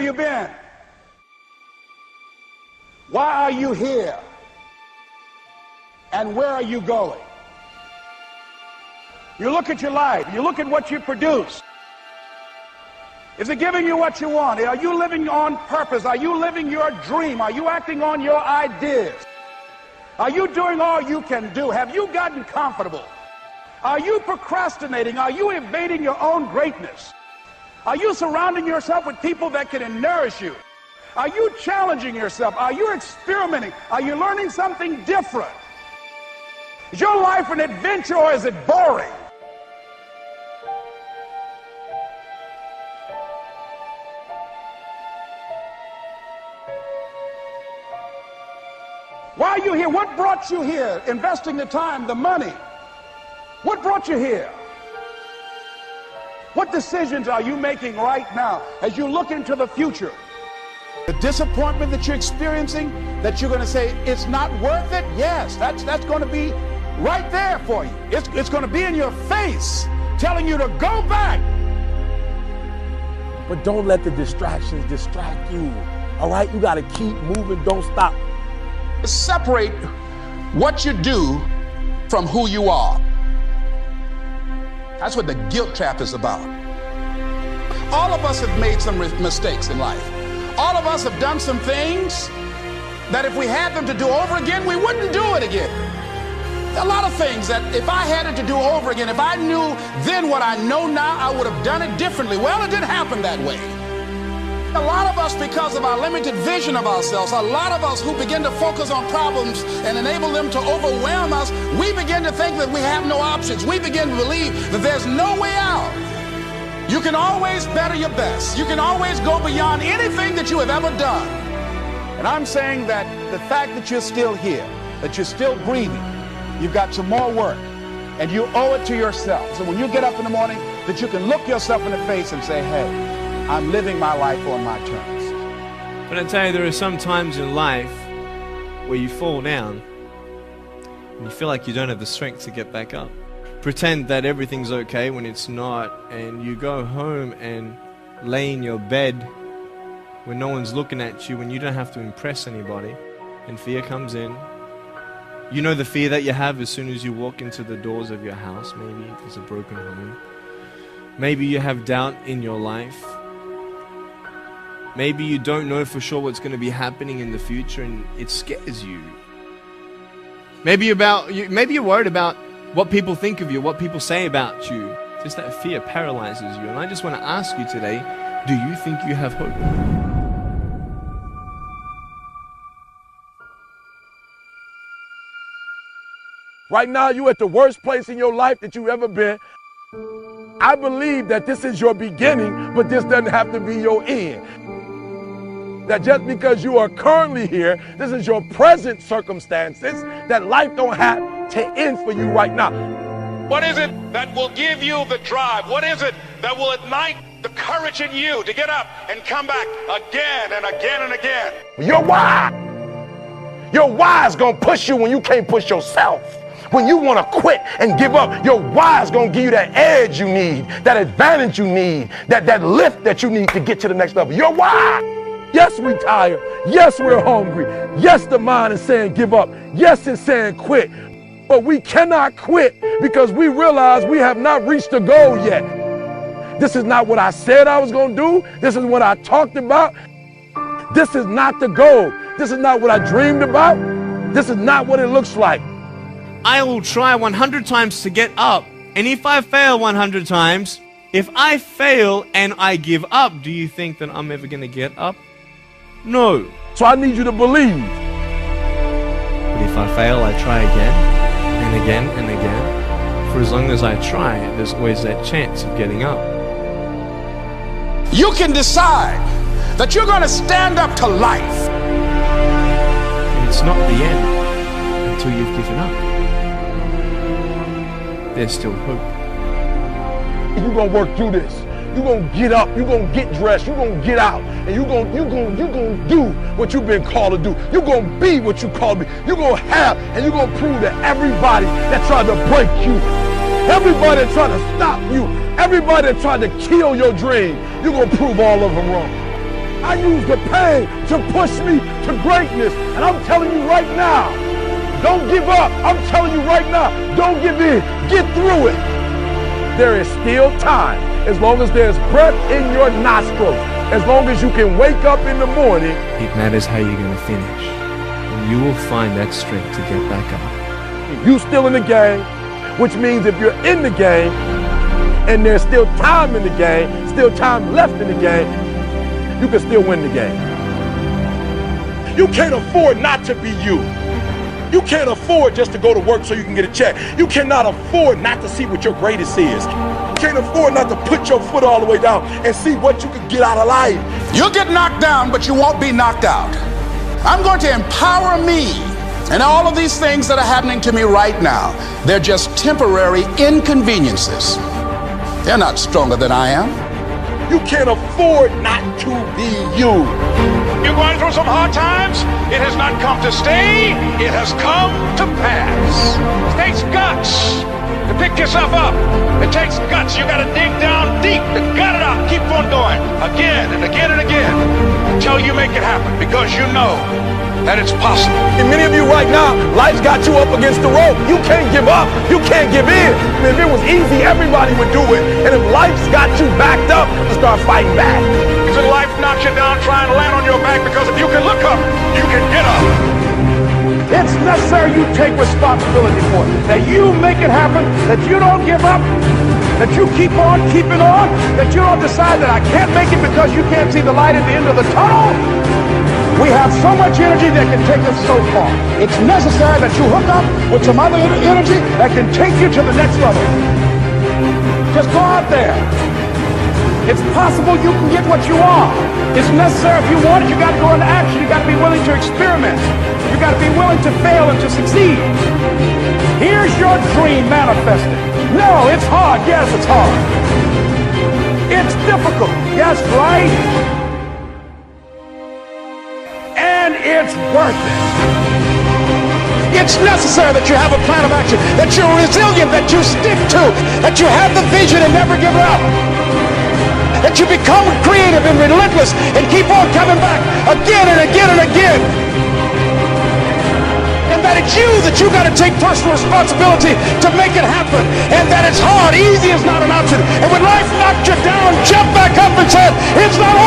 have you been? Why are you here? And where are you going? You look at your life, you look at what you produce. Is it giving you what you want? Are you living on purpose? Are you living your dream? Are you acting on your ideas? Are you doing all you can do? Have you gotten comfortable? Are you procrastinating? Are you evading your own greatness? Are you surrounding yourself with people that can nourish you? Are you challenging yourself? Are you experimenting? Are you learning something different? Is your life an adventure or is it boring? Why are you here? What brought you here? Investing the time, the money. What brought you here? What decisions are you making right now as you look into the future? The disappointment that you're experiencing, that you're going to say, it's not worth it? Yes, that's going to be right there for you. It's going to be in your face, telling you to go back. But don't let the distractions distract you. All right? You got to keep moving. Don't stop. Separate what you do from who you are. That's what the guilt trap is about. All of us have made some mistakes in life. All of us have done some things that if we had them to do over again, we wouldn't do it again. A lot of things that if I had it to do over again, if I knew then what I know now, I would have done it differently. Well, it didn't happen that way. A lot of us, because of our limited vision of ourselves, a lot of us who begin to focus on problems and enable them to overwhelm us, we begin to think that we have no options. We begin to believe that there's no way out. You can always better your best. You can always go beyond anything that you have ever done. And I'm saying that the fact that you're still here, that you're still breathing, you've got some more work, and you owe it to yourself. So when you get up in the morning, that you can look yourself in the face and say, hey, I'm living my life on my terms. But I tell you, there are some times in life where you fall down and you feel like you don't have the strength to get back up. Pretend that everything's okay when it's not, and you go home and lay in your bed when no one's looking at you, when you don't have to impress anybody, and fear comes in. You know the fear that you have as soon as you walk into the doors of your house. Maybe there's a broken home. Maybe you have doubt in your life. Maybe you don't know for sure what's going to be happening in the future and it scares you. Maybe you're worried about what people think of you, what people say about you. Just that fear paralyzes you. And I just want to ask you today, do you think you have hope? Right now, you're at the worst place in your life that you've ever been. I believe that this is your beginning, but this doesn't have to be your end. That just because you are currently here, this is your present circumstances, that life don't have to end for you right now. What is it that will give you the drive? What is it that will ignite the courage in you to get up and come back again and again and again? Your why. Your why is going to push you when you can't push yourself. When you want to quit and give up, your why is going to give you that edge you need, that advantage you need, that lift that you need to get to the next level. Your why. Yes, we're tired. Yes, we're hungry. Yes, the mind is saying give up. Yes, it's saying quit. But we cannot quit because we realize we have not reached the goal yet. This is not what I said I was going to do. This is what I talked about. This is not the goal. This is not what I dreamed about. This is not what it looks like. I will try 100 times to get up. And if I fail 100 times, if I fail and I give up, do you think that I'm ever going to get up? No. So I need you to believe. But if I fail, I try again and again and again. For as long as I try, there's always that chance of getting up. You can decide that you're going to stand up to life. And it's not the end until you've given up. There's still hope. You're going to work through this. You're going to get up. You're going to get dressed. You're going to get out. And you're going to do what you've been called to do. You're going to be what you called to be. You're going to have, and you're going to prove to everybody that tried to break you, everybody that tried to stop you, everybody that tried to kill your dream, you're going to prove all of them wrong. I use the pain to push me to greatness. And I'm telling you right now, don't give up. I'm telling you right now, don't give in. Get through it. There is still time. As long as there's breath in your nostrils, as long as you can wake up in the morning. It matters how you're going to finish. And you will find that strength to get back up. You still in the game, which means if you're in the game and there's still time in the game, still time left in the game, you can still win the game. You can't afford not to be you. You can't afford just to go to work so you can get a check. You cannot afford not to see what your greatest is. You can't afford not to put your foot all the way down and see what you can get out of life. You'll get knocked down, but you won't be knocked out. I'm going to empower me. And all of these things that are happening to me right now, they're just temporary inconveniences. They're not stronger than I am. You can't afford not to be you. You're going through some hard times. It has not come to stay. It has come to pass. It takes guts to pick yourself up. It takes guts. You got to dig down deep to gut it out. Keep on going again and again and again until you make it happen, because you know that it's possible. And many of you right now, life's got you up against the rope. You can't give up. You can't give in. If it was easy, everybody would do it. And if life's got you backed up, you start fighting back. If life knocks you down, try and land on your back, because if you can look up, you can get up. It's necessary you take responsibility for it. That you make it happen, that you don't give up, that you keep on keeping on, that you don't decide that I can't make it because you can't see the light at the end of the tunnel. We have so much energy that can take us so far. It's necessary that you hook up with some other energy that can take you to the next level. Just go out there. It's possible you can get what you want. It's necessary if you want it, you got to go into action. You got to be willing to experiment. You got to be willing to fail and to succeed. Here's your dream manifested. No, it's hard. Yes, it's hard. It's difficult. Yes, right? And it's worth it. It's necessary that you have a plan of action, that you're resilient, that you stick to, that you have the vision and never give up, that you become creative and relentless and keep on coming back again and again and again. And that it's you that you got to take personal responsibility to make it happen. And that it's hard. Easy is not an option. And when life knocks you down, jump back up and say, it's not